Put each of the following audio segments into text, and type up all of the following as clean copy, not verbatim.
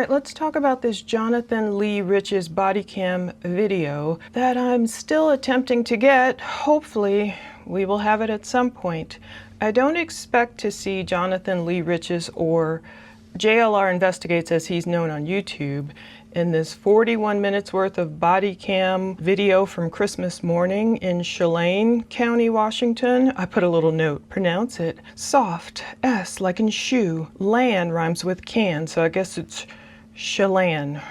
right, let's talk about this Jonathan Lee Rich's body cam video that I'm still attempting to get. Hopefully, we will have it at some point. I don't expect to see Jonathan Lee Rich's, or JLR Investigates as he's known on YouTube, in this 41 minutes worth of body cam video from Christmas morning in Chelan County, Washington. I put a little note, pronounce it soft, S like in shoe, lan rhymes with can, so I guess it's Chelan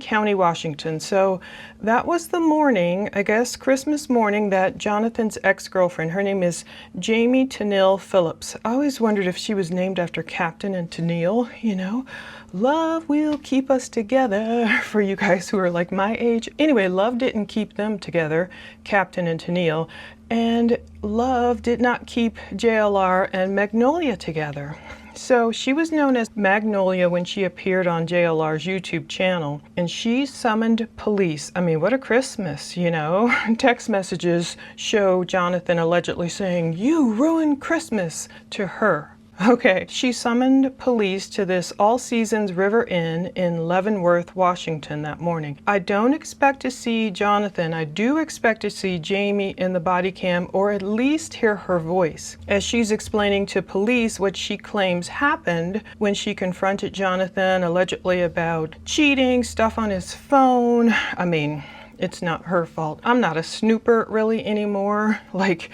County, Washington. So that was the morning, I guess Christmas morning, that Jonathan's ex-girlfriend, her name is Jamie Tennille Phillips. I always wondered if she was named after Captain and Tennille, you know. Love will keep us together, for you guys who are like my age. Anyway, love didn't keep them together, Captain and Tennille, and love did not keep JLR and Magnolia together. So she was known as Magnolia when she appeared on JLR's YouTube channel, and she summoned police. I mean, what a Christmas, you know? Text messages show Jonathan allegedly saying, "You ruined Christmas," to her. Okay, she summoned police to this All Seasons River Inn in Leavenworth, Washington that morning. I don't expect to see Jonathan. I do expect to see Jamie in the body cam, or at least hear her voice, as she's explaining to police what she claims happened when she confronted Jonathan allegedly about cheating, stuff on his phone. I mean, it's not her fault. I'm not a snooper really anymore. Like,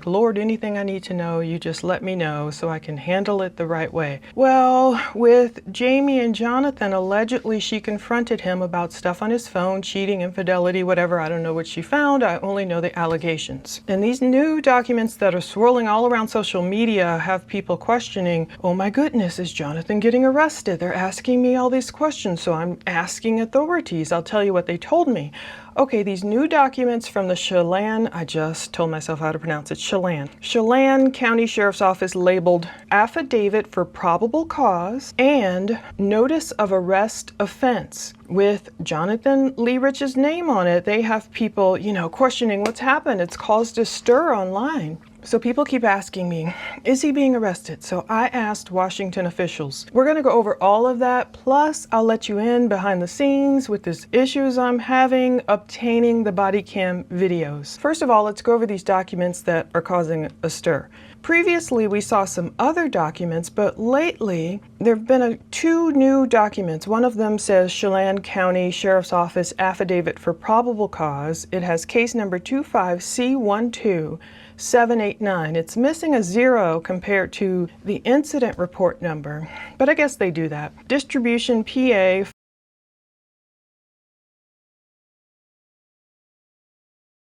Lord, anything I need to know, you just let me know so I can handle it the right way. Well, with Jamie and Jonathan, allegedly she confronted him about stuff on his phone, cheating, infidelity, whatever. I don't know what she found. I only know the allegations. And these new documents that are swirling all around social media have people questioning, oh my goodness, is Jonathan getting arrested? They're asking me all these questions, so I'm asking authorities. I'll tell you what they told me. Okay, these new documents from the Chelan, I just told myself how to pronounce it, Chelan County Sheriff's Office, labeled Affidavit for Probable Cause and Notice of Arrest Offense. With Jonathan Lee Rich's name on it, they have people, you know, questioning what's happened. It's caused a stir online. So people keep asking me, is he being arrested? So I asked Washington officials. We're going to go over all of that, plus I'll let you in behind the scenes with these issues I'm having obtaining the body cam videos. First of all, let's go over these documents that are causing a stir. Previously, we saw some other documents, but lately there have been two new documents. One of them says Chelan County Sheriff's Office Affidavit for Probable Cause. It has case number 25C12789. It's missing a 0 compared to the incident report number, but I guess they do that. Distribution PA.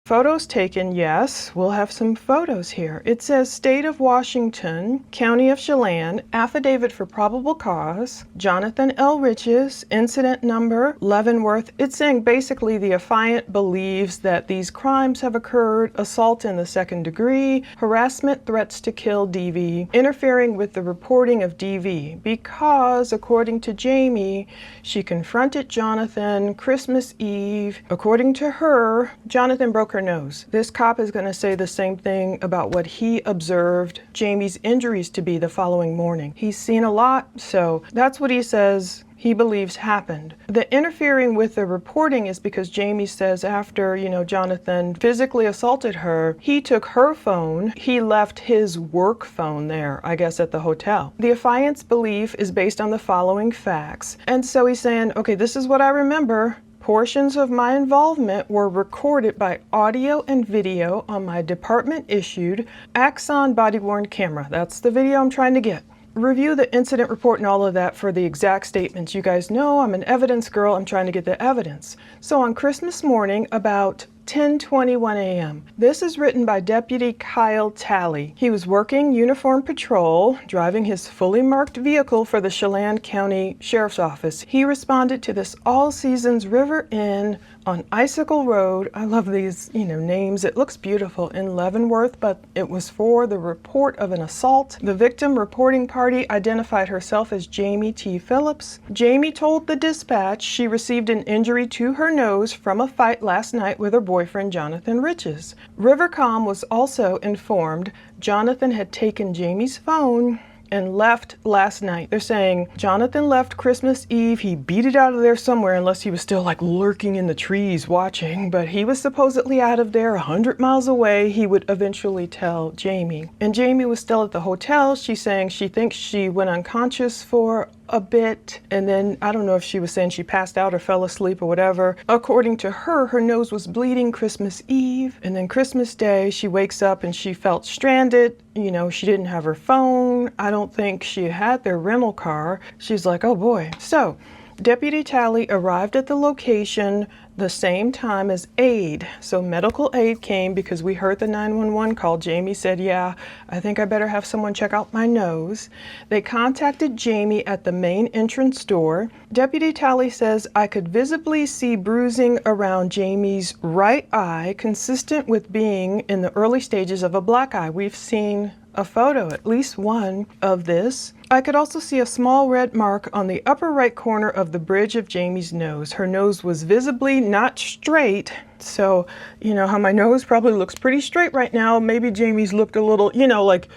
Photos taken, yes, we'll have some photos here. It says State of Washington, County of Chelan, Affidavit for Probable Cause, Jonathan L. Rich's, incident number, Leavenworth. It's saying basically the affiant believes that these crimes have occurred: assault in the second degree, harassment, threats to kill DV, interfering with the reporting of DV, because according to Jamie, she confronted Jonathan Christmas Eve. According to her, Jonathan broke her nose. This cop is going to say the same thing about what he observed Jamie's injuries to be the following morning. He's seen a lot, so that's what he says he believes happened. The interfering with the reporting is because Jamie says after, you know, Jonathan physically assaulted her, he took her phone. He left his work phone there, I guess, at the hotel. The affiant's belief is based on the following facts. And so he's saying, okay, this is what I remember. Portions of my involvement were recorded by audio and video on my department-issued Axon body-worn camera. That's the video I'm trying to get. Review the incident report and all of that for the exact statements. You guys know I'm an evidence girl. I'm trying to get the evidence. So on Christmas morning, about 10:21 a.m. This is written by Deputy Kyle Talley. He was working uniform patrol, driving his fully marked vehicle for the Chelan County Sheriff's Office. He responded to this All Seasons River Inn on Icicle Road. I love these, you know, names. It looks beautiful, in Leavenworth, but it was for the report of an assault. The victim reporting party identified herself as Jamie T. Phillips. Jamie told the dispatch she received an injury to her nose from a fight last night with her boyfriend Jonathan Rich's. Rivercom was also informed Jonathan had taken Jamie's phone and left last night. They're saying Jonathan left Christmas Eve. He beat it out of there somewhere, unless he was still like lurking in the trees watching, but he was supposedly out of there 100 miles away. He would eventually tell Jamie. And Jamie was still at the hotel. She's saying she thinks she went unconscious for a bit, and then I don't know if she was saying she passed out or fell asleep or whatever. According to her, her nose was bleeding Christmas Eve, and then Christmas Day she wakes up and she felt stranded. You know, she didn't have her phone. I don't think she had their rental car. She's like, oh boy. So Deputy Tally arrived at the location the same time as aid. So medical aid came because we heard the 911 call. Jamie said, yeah, I think I better have someone check out my nose. They contacted Jamie at the main entrance door. Deputy Tally says, I could visibly see bruising around Jamie's right eye, consistent with being in the early stages of a black eye. We've seen a photo, at least one, of this. I could also see a small red mark on the upper right corner of the bridge of Jamie's nose. Her nose was visibly not straight. So, you know how my nose probably looks pretty straight right now. Maybe Jamie's looked a little, you know, like,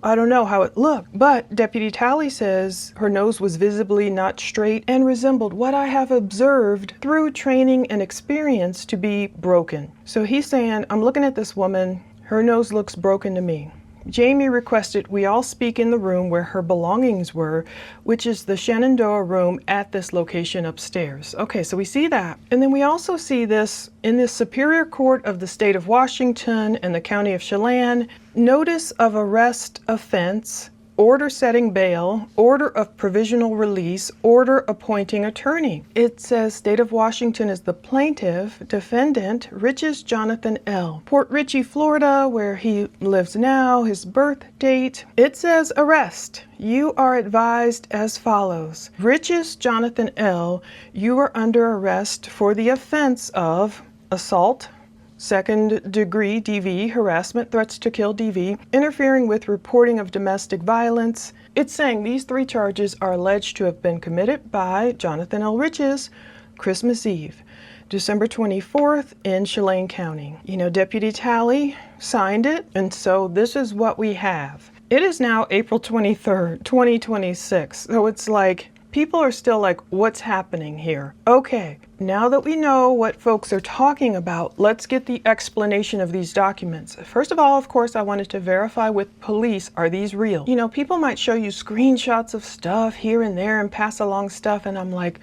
I don't know how it looked. But Deputy Tally says her nose was visibly not straight and resembled what I have observed through training and experience to be broken. So he's saying, I'm looking at this woman. Her nose looks broken to me. Jamie requested we all speak in the room where her belongings were, which is the Shenandoah room at this location upstairs. Okay, so we see that. And then we also see this in the Superior Court of the State of Washington and the County of Chelan, notice of arrest offense, order setting bail, order of provisional release, order appointing attorney. It says State of Washington is the plaintiff, defendant, Riches Jonathan L. Port Richey, Florida, where he lives now, his birth date. It says arrest. You are advised as follows. Riches Jonathan L., you are under arrest for the offense of assault, second degree DV, harassment, threats to kill DV, interfering with reporting of domestic violence. It's saying these three charges are alleged to have been committed by Jonathan L. Riches Christmas Eve, December 24th in Chelan County. You know, Deputy Tally signed it, and so this is what we have. It is now April 23rd, 2026, so it's like, people are still like, what's happening here? Okay, now that we know what folks are talking about, let's get the explanation of these documents. First of all, of course, I wanted to verify with police, are these real? You know, people might show you screenshots of stuff here and there and pass along stuff, and I'm like,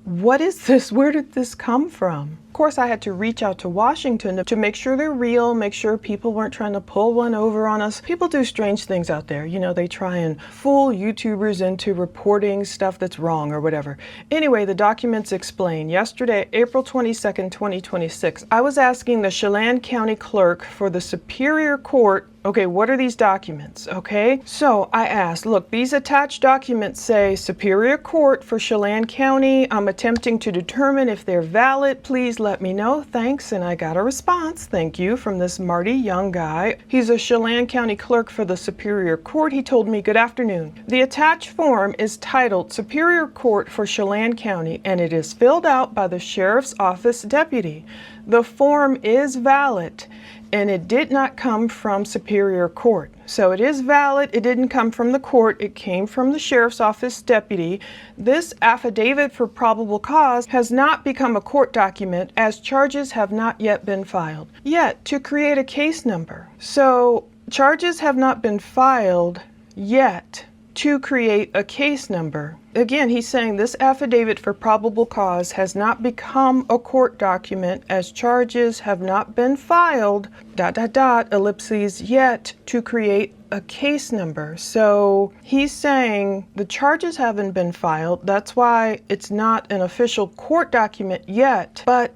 what is this? Where did this come from? Of course, I had to reach out to Washington to make sure they're real, make sure people weren't trying to pull one over on us. People do strange things out there. You know, they try and fool YouTubers into reporting stuff that's wrong or whatever. Anyway, the documents explain. Yesterday, April 22nd, 2026, I was asking the Chelan County Clerk for the Superior Court, okay, what are these documents, okay? So I asked, look, these attached documents say Superior Court for Chelan County. I'm attempting to determine if they're valid. Please let me know, thanks. And I got a response, thank you, from this Marty Young guy. He's a Chelan County Clerk for the Superior Court. He told me, good afternoon. The attached form is titled Superior Court for Chelan County, and it is filled out by the Sheriff's Office deputy. The form is valid, and it did not come from Superior Court. So it is valid. It didn't come from the court. It came from the Sheriff's Office deputy. This affidavit for probable cause has not become a court document, as charges have not yet been filed. Yet, to create a case number. So charges have not been filed yet to create a case number. Again, he's saying this affidavit for probable cause has not become a court document, as charges have not been filed, ... ellipses, yet to create a case number. So he's saying the charges haven't been filed. That's why it's not an official court document yet. But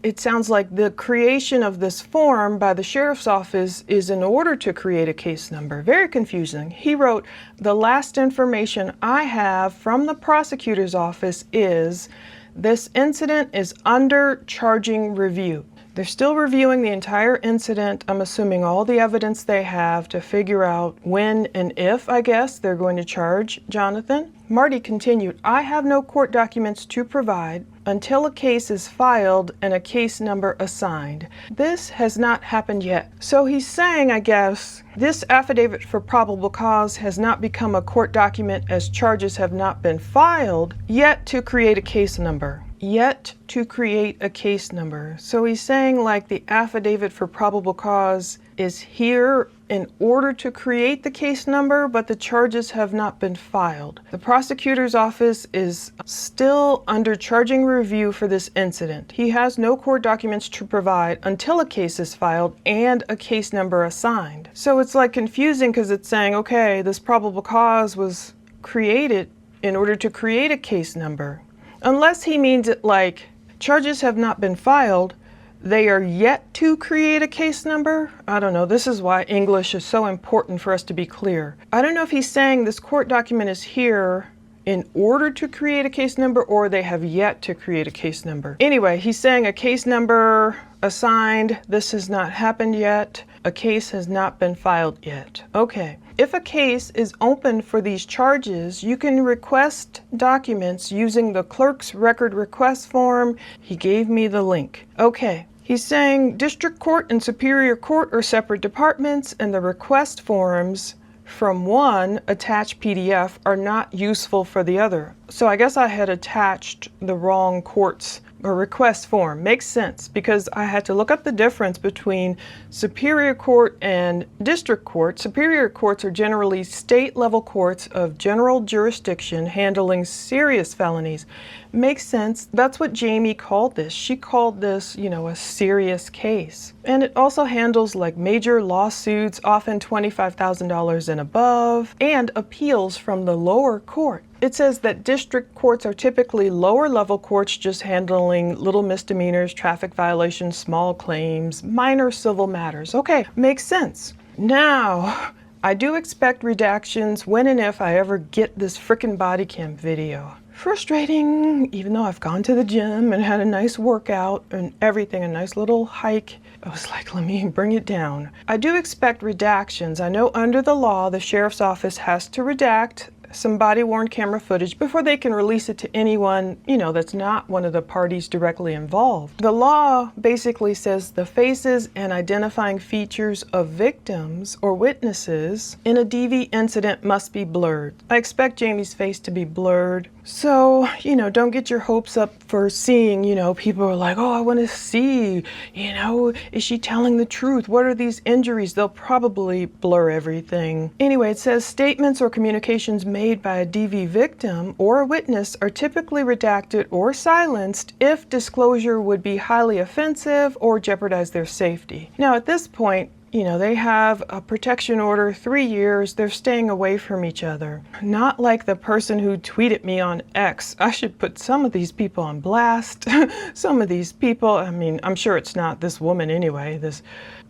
it sounds like the creation of this form by the Sheriff's Office is in order to create a case number. Very confusing. He wrote, the last information I have from the prosecutor's office is this incident is under charging review. They're still reviewing the entire incident. I'm assuming all the evidence they have to figure out when and if, I guess, they're going to charge Jonathan. Marty continued, I have no court documents to provide. until a case is filed and a case number assigned. This has not happened yet. So he's saying, I guess, this affidavit for probable cause has not become a court document as charges have not been filed yet to create a case number. Yet to create a case number. So he's saying like the affidavit for probable cause is here in order to create the case number, but the charges have not been filed. The prosecutor's office is still under charging review for this incident. He has no court documents to provide until a case is filed and a case number assigned. So it's like confusing because it's saying, okay, this probable cause was created in order to create a case number. Unless he means it like charges have not been filed, they are yet to create a case number. I don't know. This is why English is so important for us to be clear. I don't know if he's saying this court document is here in order to create a case number or they have yet to create a case number. Anyway, he's saying a case number assigned. This has not happened yet. A case has not been filed yet. Okay. If a case is open for these charges, you can request documents using the clerk's record request form. He gave me the link. Okay. He's saying district court and superior court are separate departments, and the request forms from one attached PDF are not useful for the other. So I guess I had attached the wrong court's request form. Makes sense because I had to look up the difference between superior court and district court. Superior courts are generally state level courts of general jurisdiction handling serious felonies. Makes sense. That's what Jamie called this. She called this, a serious case. And it also handles like major lawsuits, often $25,000 and above, and appeals from the lower court. It says that district courts are typically lower level courts just handling little misdemeanors, traffic violations, small claims, minor civil matters. Okay, makes sense. Now, I do expect redactions when and if I ever get this frickin' body cam video. Frustrating, even though I've gone to the gym and had a nice workout and everything, a nice little hike. I was like, let me bring it down. I do expect redactions. I know under the law, the sheriff's office has to redact some body-worn camera footage before they can release it to anyone, that's not one of the parties directly involved. The law basically says the faces and identifying features of victims or witnesses in a DV incident must be blurred. I expect Jamie's face to be blurred. So, don't get your hopes up for seeing, people are like, oh, I want to see, is she telling the truth? What are these injuries? They'll probably blur everything. Anyway, it says statements or communications made by a DV victim or a witness are typically redacted or silenced if disclosure would be highly offensive or jeopardize their safety. Now, at this point, they have a protection order, 3 years, they're staying away from each other. Not like the person who tweeted me on X. I should put some of these people on blast. Some of these people, I'm sure it's not this woman anyway.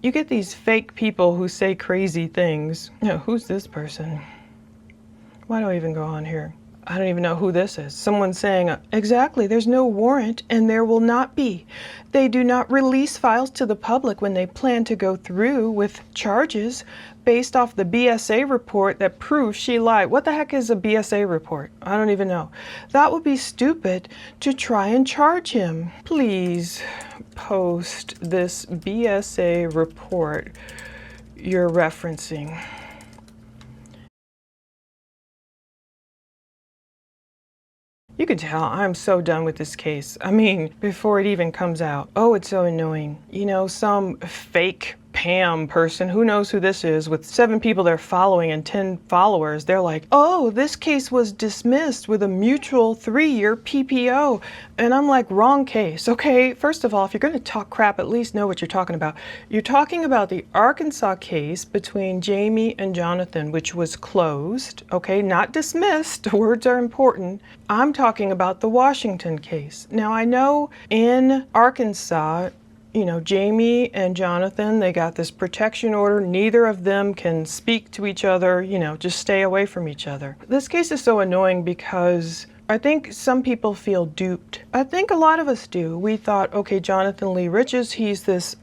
You get these fake people who say crazy things. Who's this person? Why do I even go on here? I don't even know who this is. Someone saying, exactly, there's no warrant and there will not be. They do not release files to the public when they plan to go through with charges based off the BSA report that proves she lied. What the heck is a BSA report? I don't even know. That would be stupid to try and charge him. Please post this BSA report you're referencing. You can tell I'm so done with this case. Before it even comes out. Oh, it's so annoying. Some fake Pam person, who knows who this is, with 7 people they're following and 10 followers, they're like, oh, this case was dismissed with a mutual 3-year PPO. And I'm like, wrong case. Okay, first of all, if you're going to talk crap, at least know what you're talking about. You're talking about the Arkansas case between Jamie and Jonathan, which was closed, okay, not dismissed. Words are important. I'm talking about the Washington case. Now, I know in Arkansas, Jamie and Jonathan, they got this protection order. Neither of them can speak to each other, just stay away from each other. This case is so annoying because I think some people feel duped. I think a lot of us do. We thought, okay, Jonathan Lee Riches, he's this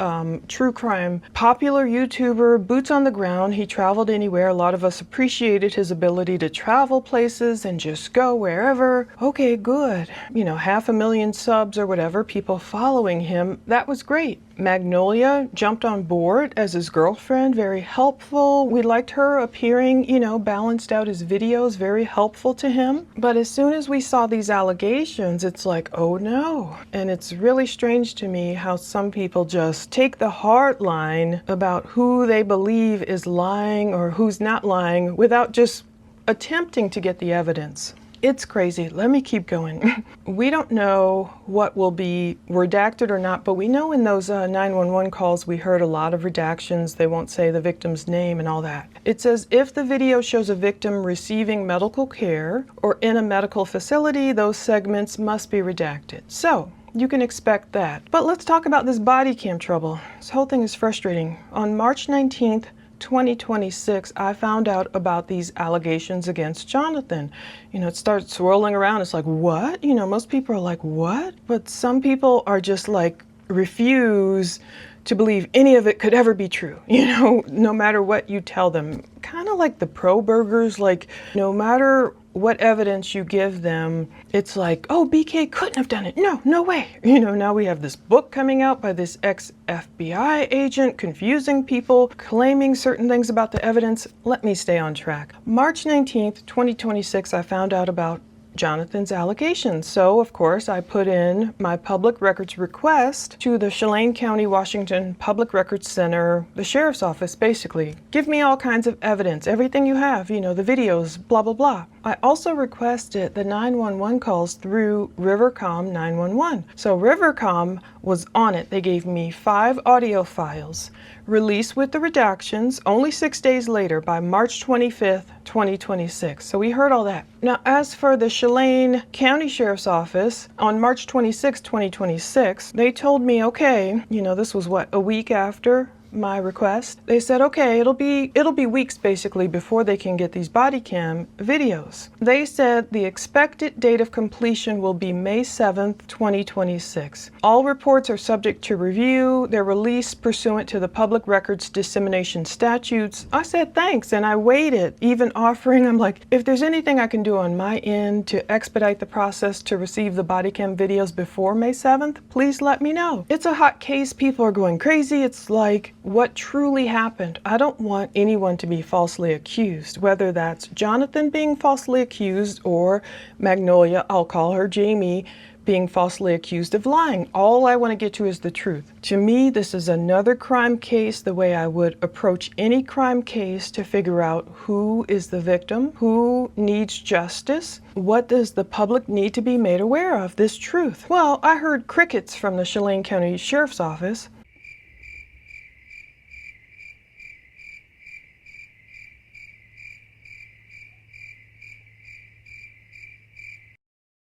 true crime popular YouTuber, boots on the ground. He traveled anywhere. A lot of us appreciated his ability to travel places and just go wherever. Okay, good. You know, 500,000 subs or whatever, people following him. That was great. Magnolia jumped on board as his girlfriend, very helpful. We liked her appearing, you know, balanced out his videos, very helpful to him. But as soon as we saw these allegations, it's like, oh no. And it's really strange to me how some people just take the hard line about who they believe is lying or who's not lying without just attempting to get the evidence. It's crazy. Let me keep going. We don't know what will be redacted or not, but we know in those 911 calls we heard a lot of redactions. They won't say the victim's name and all that. It says if the video shows a victim receiving medical care or in a medical facility, those segments must be redacted. So you can expect that. But let's talk about this body cam trouble. This whole thing is frustrating. On March 19th, 2026, I found out about these allegations against Jonathan. You know, it starts swirling around. It's like, what? You know, most people are like, what? But some people are just like, refuse to believe any of it could ever be true. You know, no matter what you tell them. Kind of like the pro burgers, like no matter what evidence you give them, it's like, oh, BK couldn't have done it. No, no way. You know, now we have this book coming out by this ex-FBI agent, confusing people, claiming certain things about the evidence. Let me stay on track. March 19th, 2026, I found out about Jonathan's allegations. So, of course, I put in my public records request to the Chelan County, Washington Public Records Center, the sheriff's office, basically. Give me all kinds of evidence, everything you have, you know, the videos, blah, blah, blah. I also requested the 911 calls through Rivercom 911. So Rivercom was on it. They gave me 5 audio files, released with the redactions, only 6 days later by March 25th, 2026. So we heard all that. Now, as for the Chelan County Sheriff's Office, on March 26, 2026, they told me, okay, you know, this was what, a week after my request. They said, okay, it'll be weeks basically before they can get these body cam videos. They said the expected date of completion will be May 7th, 2026. All reports are subject to review. They're released pursuant to the Public Records Dissemination Statutes. I said thanks, and I waited, even offering, I'm like, if there's anything I can do on my end to expedite the process to receive the body cam videos before May 7th, please let me know. It's a hot case. People are going crazy. It's like, what truly happened? I don't want anyone to be falsely accused, whether that's Jonathan being falsely accused or Magnolia, I'll call her Jamie, being falsely accused of lying. All I want to get to is the truth. To me, this is another crime case the way I would approach any crime case to figure out who is the victim, who needs justice, what does the public need to be made aware of, this truth. Well, I heard crickets from the Chelan County Sheriff's Office.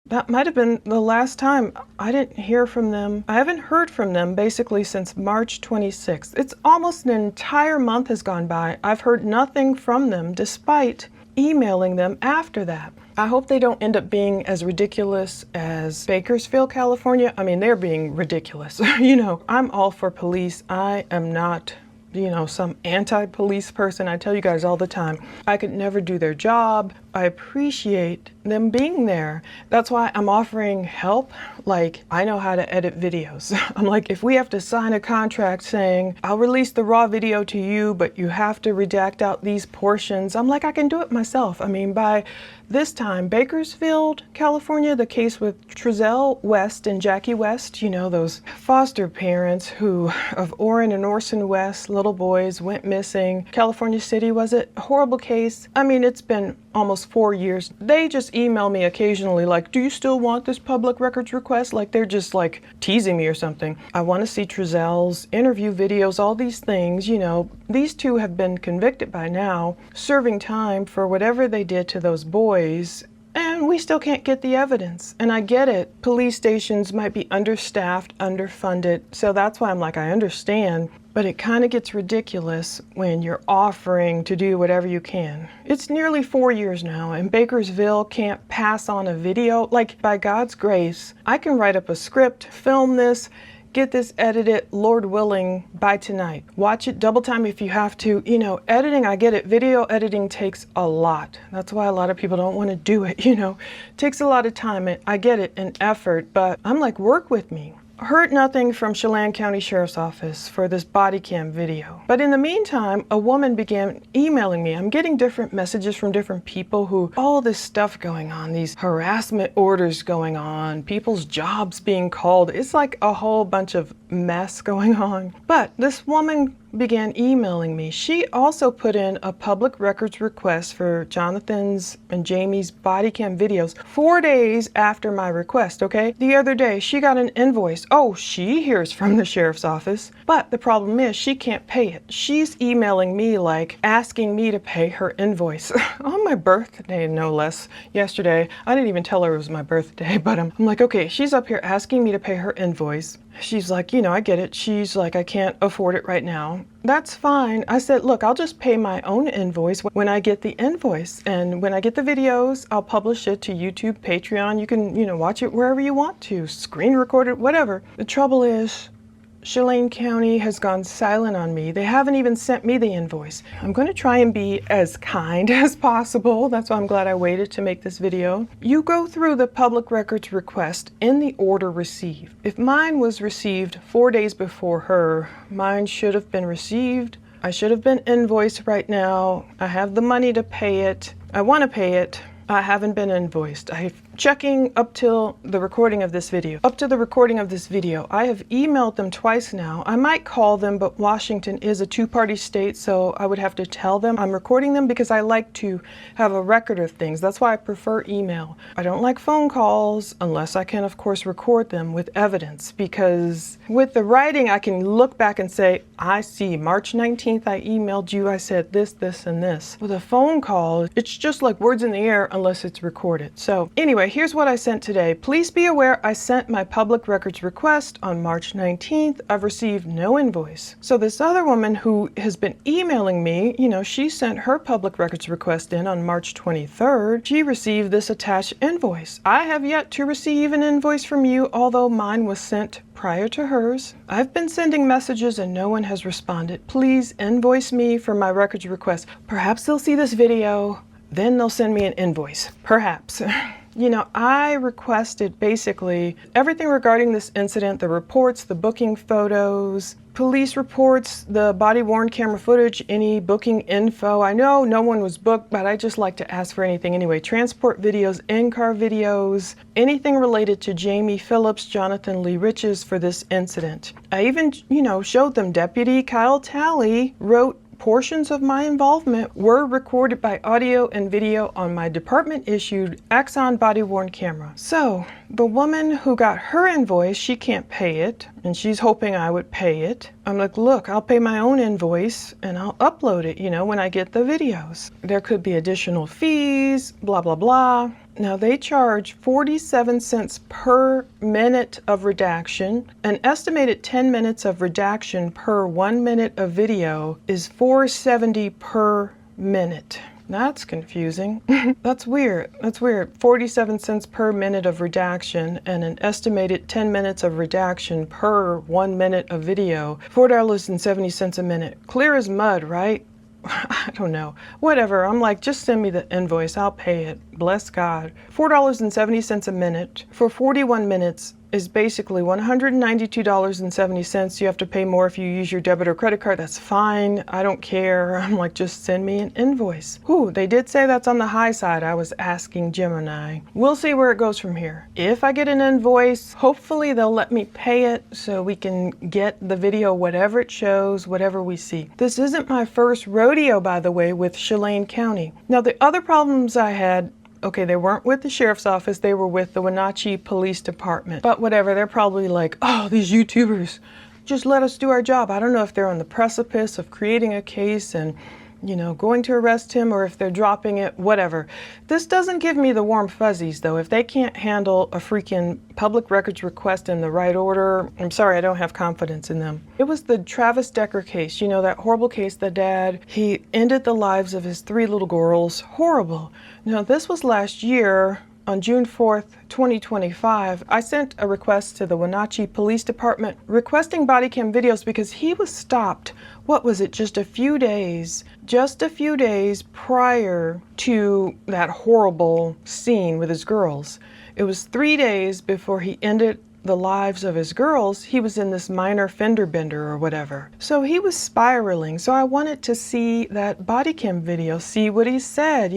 That might have been the last time. I didn't hear from them. I haven't heard from them basically since March 26th. It's almost an entire month has gone by. I've heard nothing from them despite emailing them after that. I hope they don't end up being as ridiculous as Bakersfield, California. I mean, they're being ridiculous. You know, I'm all for police. I am not, you know, some anti-police person. I tell you guys all the time, I could never do their job. I appreciate them being there. That's why I'm offering help. Like, I know how to edit videos. I'm like, if we have to sign a contract saying, I'll release the raw video to you, but you have to redact out these portions, I'm like, I can do it myself. I mean, by this time, Bakersfield, California, the case with Trezell West and Jackie West, you know, those foster parents who, of Orrin and Orson West, little boys went missing. California City, was it? A horrible case. I mean, it's been almost 4 years. They just email me occasionally like, do you still want this public records request? Like they're just like teasing me or something. I want to see Trezell's interview videos, all these things, you know. These two have been convicted by now, serving time for whatever they did to those boys. And we still can't get the evidence. And I get it. Police stations might be understaffed, underfunded. So that's why I'm like, I understand. But it kind of gets ridiculous when you're offering to do whatever you can. It's nearly 4 years now, and Bakersville can't pass on a video. Like, by God's grace, I can write up a script, film this, get this edited, Lord willing, by tonight. Watch it double time if you have to. You know, editing, I get it. Video editing takes a lot. That's why a lot of people don't want to do it, you know. It takes a lot of time, and I get it, and effort, but I'm like, work with me. Heard nothing from Chelan County Sheriff's Office for this body cam video. But in the meantime, a woman began emailing me. I'm getting different messages from different people who, all this stuff going on, these harassment orders going on, people's jobs being called. It's like a whole bunch of mess going on. But this woman began emailing me. She also put in a public records request for Jonathan's and Jamie's body cam videos 4 days after my request, okay? The other day, she got an invoice. Oh, she hears from the sheriff's office, but the problem is she can't pay it. She's emailing me like asking me to pay her invoice on my birthday, no less, yesterday. I didn't even tell her it was my birthday, but I'm like, okay, she's up here asking me to pay her invoice. She's like, you know, I get it. She's like, I can't afford it right now. That's fine. I said, look, I'll just pay my own invoice when I get the invoice. And when I get the videos, I'll publish it to YouTube, Patreon. You can, you know, watch it wherever you want to, screen record it, whatever. The trouble is, Chelan County has gone silent on me. They haven't even sent me the invoice. I'm going to try and be as kind as possible. That's why I'm glad I waited to make this video. You go through the public records request in the order received. If mine was received 4 days before her, mine should have been received. I should have been invoiced right now. I have the money to pay it. I want to pay it. I haven't been invoiced. I'm checking up till the recording of this video. Up to the recording of this video, I have emailed them twice now. I might call them, but Washington is a two-party state, so I would have to tell them I'm recording them because I like to have a record of things. That's why I prefer email. I don't like phone calls unless I can, of course, record them with evidence, because with the writing, I can look back and say, I see, March 19th, I emailed you, I said this, this, and this. With a phone call, it's just like words in the air unless it's recorded. So anyway, here's what I sent today. Please be aware I sent my public records request on March 19th. I've received no invoice. So this other woman who has been emailing me, you know, she sent her public records request in on March 23rd. She received this attached invoice. I have yet to receive an invoice from you, although mine was sent prior to hers. I've been sending messages and no one has responded. Please invoice me for my records request. Perhaps they'll see this video, then they'll send me an invoice. Perhaps. You know, I requested basically everything regarding this incident, the reports, the booking photos, police reports, the body-worn camera footage, any booking info. I know no one was booked, but I just like to ask for anything anyway. Transport videos, in-car videos, anything related to Jamie Phillips, Jonathan Lee Riches for this incident. I even, you know, showed them Deputy Kyle Talley wrote portions of my involvement were recorded by audio and video on my department-issued Axon body-worn camera. So, the woman who got her invoice, she can't pay it, and she's hoping I would pay it. I'm like, look, I'll pay my own invoice, and I'll upload it, you know, when I get the videos. There could be additional fees, blah, blah, blah. Now, they charge 47 cents per minute of redaction. An estimated 10 minutes of redaction per 1 minute of video is $4.70 per minute. That's confusing. That's weird. That's weird. 47 cents per minute of redaction and an estimated 10 minutes of redaction per 1 minute of video. $4.70 a minute. Clear as mud, right? I don't know. Whatever. I'm like, just send me the invoice. I'll pay it. Bless God. $4.70 a minute for 41 minutes is basically $192.70. You have to pay more if you use your debit or credit card. That's fine. I don't care. I'm like, just send me an invoice. Ooh, they did say that's on the high side. I was asking Gemini. We'll see where it goes from here. If I get an invoice, hopefully they'll let me pay it so we can get the video, whatever it shows, whatever we see. This isn't my first rodeo, by the way, with Chelan County. Now, the other problems I had, okay, they weren't with the sheriff's office, they were with the Wenatchee Police Department. But whatever, they're probably like, oh, these YouTubers, just let us do our job. I don't know if they're on the precipice of creating a case and going to arrest him, or if they're dropping it, whatever. This doesn't give me the warm fuzzies, though. If they can't handle a freaking public records request in the right order, I'm sorry, I don't have confidence in them. It was the Travis Decker case, that horrible case, the dad, he ended the lives of his 3 little girls. Horrible. Now, this was last year. On June 4th, 2025, I sent a request to the Wenatchee Police Department requesting body cam videos because he was stopped, what was it, just a few days prior to that horrible scene with his girls. It was 3 days before he ended the lives of his girls. He was in this minor fender bender or whatever. So he was spiraling. So I wanted to see that body cam video, see what he said,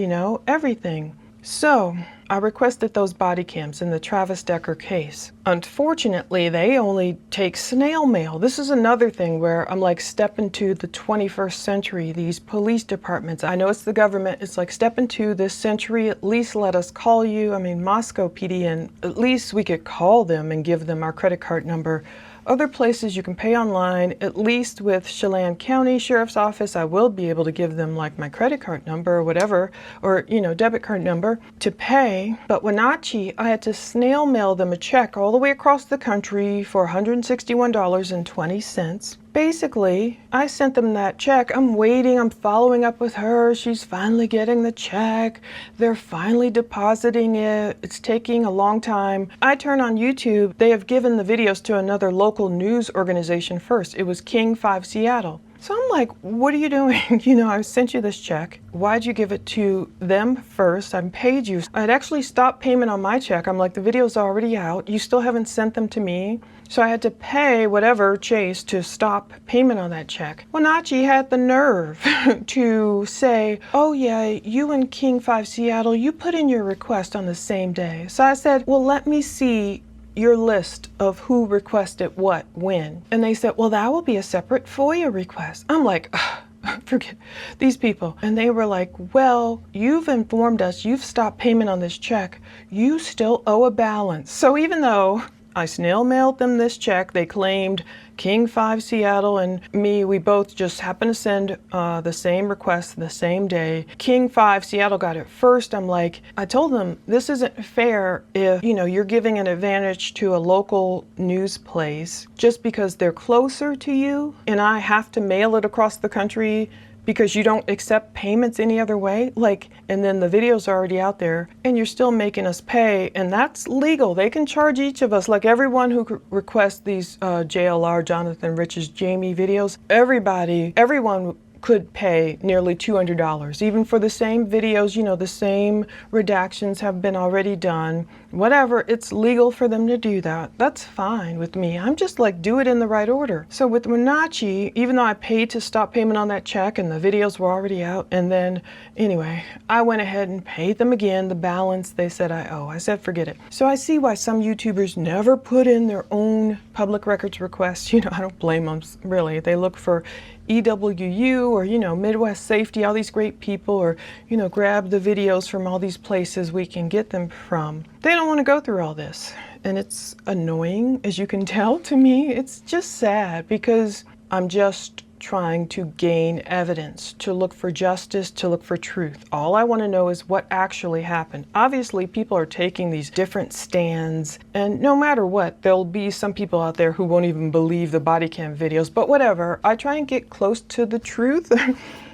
everything. So I requested those body cams in the Travis Decker case. Unfortunately, they only take snail mail. This is another thing where I'm like, step into the 21st century, these police departments. I know it's the government. It's like, step into this century, at least let us call you. I mean, Moscow PD, and at least we could call them and give them our credit card number. Other places you can pay online, at least with Chelan County Sheriff's Office, I will be able to give them like my credit card number or whatever, or, debit card number to pay. But Wenatchee, I had to snail mail them a check all the way across the country for $161.20. Basically, I sent them that check. I'm waiting, I'm following up with her. She's finally getting the check. They're finally depositing it. It's taking a long time. I turn on YouTube. They have given the videos to another local news organization first. It was King 5 Seattle. So I'm like, what are you doing? I sent you this check. Why'd you give it to them first? I paid you. I'd actually stopped payment on my check. I'm like, the video's already out. You still haven't sent them to me. So I had to pay whatever, Chase, to stop payment on that check. Wenatchee had the nerve to say, oh yeah, you and King 5 Seattle, you put in your request on the same day. So I said, well, let me see your list of who requested what, when. And they said, well, that will be a separate FOIA request. I'm like, forget these people. And they were like, well, you've informed us, you've stopped payment on this check. You still owe a balance. So even though I snail mailed them this check, they claimed King 5 Seattle and me, we both just happened to send the same request the same day. King 5 Seattle got it first. I'm like, I told them this isn't fair if, you're giving an advantage to a local news place just because they're closer to you and I have to mail it across the country because you don't accept payments any other way, and then the video's already out there, and you're still making us pay, and that's legal. They can charge each of us, like everyone who requests these JLR, Jonathan Rich's Jamie videos, everyone could pay nearly $200, even for the same videos, the same redactions have been already done, whatever, it's legal for them to do that. That's fine with me. I'm just like, do it in the right order. So with Wenatchee, even though I paid to stop payment on that check and the videos were already out, and then anyway, I went ahead and paid them again, the balance they said I owe. I said, forget it. So I see why some YouTubers never put in their own public records requests. I don't blame them, really. They look for EWU or, Midwest Safety, all these great people, or, grab the videos from all these places we can get them from. They don't want to go through all this. And it's annoying, as you can tell to me. It's just sad because I'm just trying to gain evidence, to look for justice, to look for truth. All I want to know is what actually happened. Obviously, people are taking these different stands, and no matter what, there'll be some people out there who won't even believe the body cam videos, but whatever. I try and get close to the truth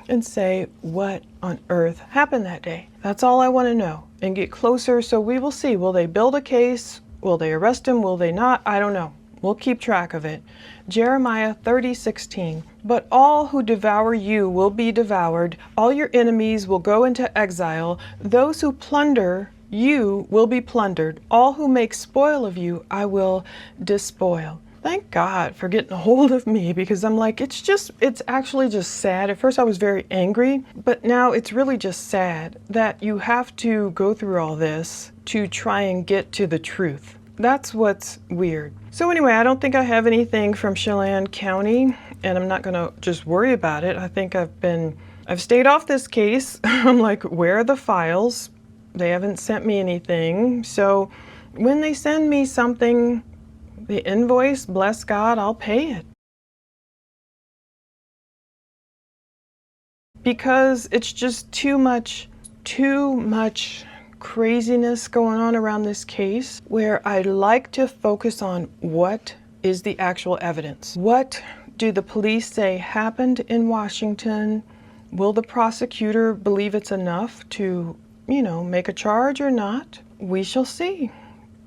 and say, what on earth happened that day? That's all I want to know, and get closer, so we will see. Will they build a case? Will they arrest him? Will they not? I don't know. We'll keep track of it. Jeremiah 30:16. But all who devour you will be devoured. All your enemies will go into exile. Those who plunder you will be plundered. All who make spoil of you, I will despoil. Thank God for getting a hold of me, because I'm like, it's actually just sad. At first I was very angry, but now it's really just sad that you have to go through all this to try and get to the truth. That's what's weird. So anyway, I don't think I have anything from Chelan County, and I'm not gonna just worry about it. I think I've stayed off this case. I'm like, where are the files? They haven't sent me anything. So when they send me something, the invoice, bless God, I'll pay it. because it's just too much craziness going on around this case, where I like to focus on what is the actual evidence. What do the police say happened in Washington? Will the prosecutor believe it's enough to, make a charge or not? We shall see.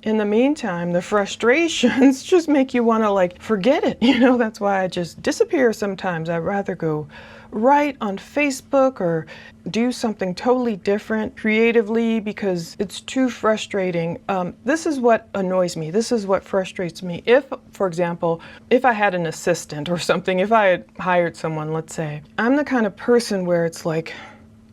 In the meantime, the frustrations just make you want to forget it. That's why I just disappear sometimes. I'd rather go write on Facebook or do something totally different creatively, because it's too frustrating. This is what annoys me. This is what frustrates me. If, for example, if I had an assistant or something, if I had hired someone, let's say, I'm the kind of person where it's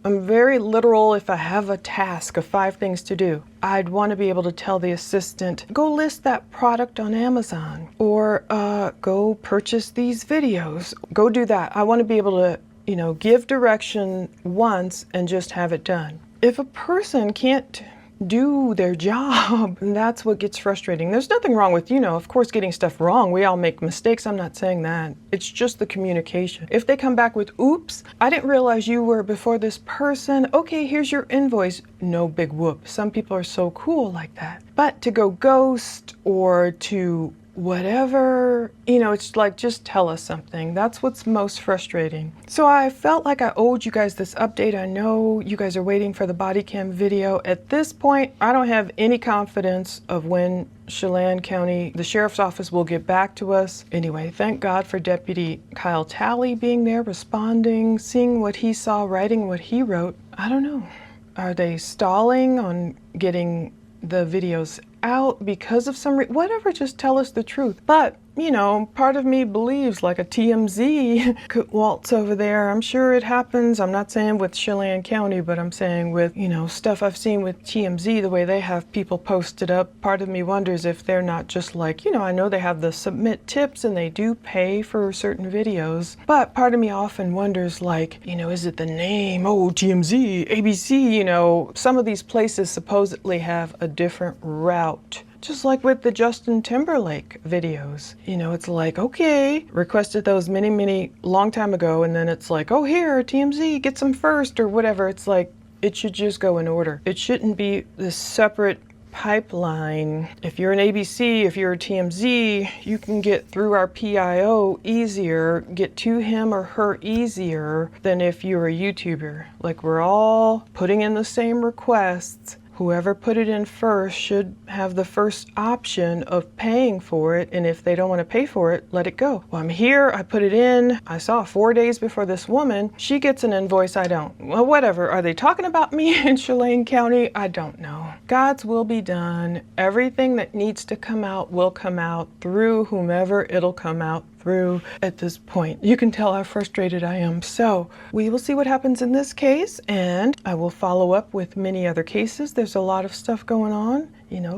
I'm very literal. If I have a task of 5 things to do, I'd want to be able to tell the assistant, go list that product on Amazon, or go purchase these videos, go do that. I want to be able to, give direction once and just have it done. If a person can't do their job, that's what gets frustrating. There's nothing wrong with, of course, getting stuff wrong. We all make mistakes. I'm not saying that. It's just the communication. If they come back with, oops, I didn't realize you were before this person. Okay, here's your invoice. No big whoop. Some people are so cool like that. But to go ghost or to whatever, it's just tell us something. That's what's most frustrating. So I felt like I owed you guys this update. I know you guys are waiting for the body cam video. At this point, I don't have any confidence of when Chelan County, the sheriff's office, will get back to us. Anyway, thank God for Deputy Kyle Talley being there, responding, seeing what he saw, writing what he wrote. I don't know. Are they stalling on getting the videos out because of some whatever? Just tell us the truth. But part of me believes like a TMZ could waltz over there. I'm sure it happens. I'm not saying with Chelan County, but I'm saying with, stuff I've seen with TMZ, the way they have people posted up. Part of me wonders if they're not just I know they have the submit tips and they do pay for certain videos, but part of me often wonders is it the name? Oh, TMZ, ABC, some of these places supposedly have a different route. Just like with the Justin Timberlake videos, it's okay, requested those many, long time ago, and then it's oh, here, TMZ, get some first, or whatever. It's it should just go in order. It shouldn't be this separate pipeline. If you're an ABC, if you're a TMZ, you can get through our PIO easier, get to him or her easier than if you're a YouTuber. We're all putting in the same requests. Whoever put it in first should have the first option of paying for it, and if they don't want to pay for it, let it go. Well, I'm here, I put it in, I saw 4 days before this woman, she gets an invoice, I don't. Well, whatever. Are they talking about me in Chelan County? I don't know. God's will be done. Everything that needs to come out will come out through whomever it'll come out through at this point. You can tell how frustrated I am. So we will see what happens in this case, and I will follow up with many other cases. There's a lot of stuff going on.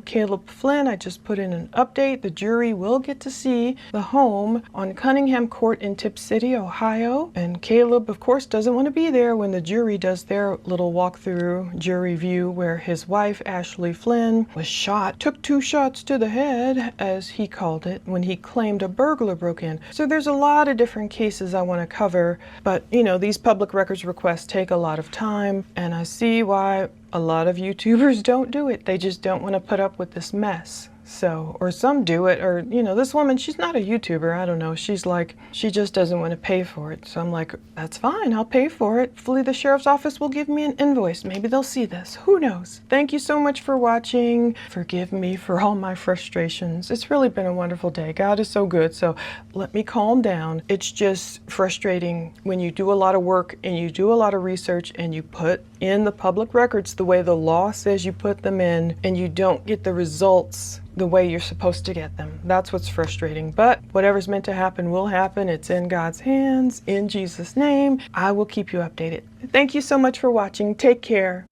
Caleb Flynn, I just put in an update. The jury will get to see the home on Cunningham Court in Tip City, Ohio. And Caleb, of course, doesn't want to be there when the jury does their little walkthrough jury view, where his wife, Ashley Flynn, was shot, took 2 shots to the head, as he called it, when he claimed a burglar broke in. So there's a lot of different cases I want to cover, but these public records requests take a lot of time, and I see why a lot of YouTubers don't do it. They just don't want to put up with this mess. So, or some do it, or, this woman, she's not a YouTuber, I don't know. She's she just doesn't want to pay for it. So I'm that's fine, I'll pay for it. Hopefully the sheriff's office will give me an invoice. Maybe they'll see this, who knows? Thank you so much for watching. Forgive me for all my frustrations. It's really been a wonderful day. God is so good, so let me calm down. It's just frustrating when you do a lot of work and you do a lot of research and you put in the public records the way the law says you put them in, and you don't get the results the way you're supposed to get them. That's what's frustrating. But whatever's meant to happen will happen. It's in God's hands. In Jesus' name, I will keep you updated. Thank you so much for watching. Take care.